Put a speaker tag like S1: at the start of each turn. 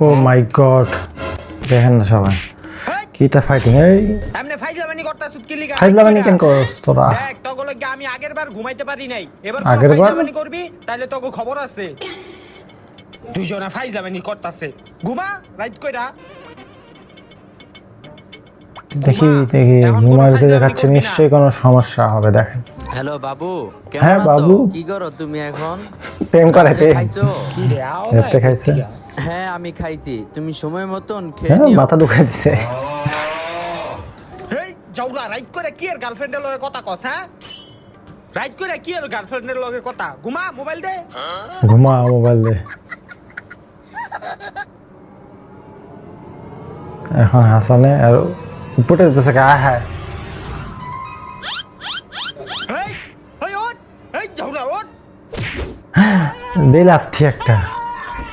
S1: ও মাই god, দেখেন না সবাই কিটা ফাইটিং। এই
S2: এমনি ফাইজলামানি করতাছ কি লিগা?
S1: ফাইজলামানি কেন করছ তোরা?
S2: দেখ তগো লাগি আমি আগেরবার ঘুমাইতে পারি নাই, এবার
S1: আগেরবার?
S2: ফাইজলামানি করবি তাহলে তগো খবর আছে। দুইজনা ফাইজলামানি করতাছে, ঘুমা রাইট কইরা।
S1: দেখি ঘুমার ভিতরে দেখাচ্ছে, নিশ্চয়ই কোনো সমস্যা হবে। দেখেন
S3: হ্যালো বাবু,
S1: হ্যাঁ,
S3: কেমন আছো?
S1: বাবু।
S3: কি করো তুমি এখন?
S1: প্রেম করে
S3: রাত্রে
S1: প্রেম।
S3: খাইছো?
S2: কি রে আও
S1: রাতে খাইছে?
S3: হ্যাঁ আমি খাইছি, তুমি সময় মতন খেয়ে
S1: হ্যাঁ,
S3: নিও।
S1: মাথা ঢুকাই দিছে।
S2: হেই যাওরা রাইট কইরা কি এর গার্লফ্রেন্ডের লগে কথা কস? হ্যাঁ রাইট কইরা কি এর গার্লফ্রেন্ডের লগে কথা? ঘুমা মোবাইল দে।
S1: ঘুমা মোবাইল দে। এখন হাসানে আর উপরে দিতেছে গায়ে। হ্যাঁ
S2: হেই হেই ওঠ, এই যাওরা ওঠ।
S1: দে লাথি একটা।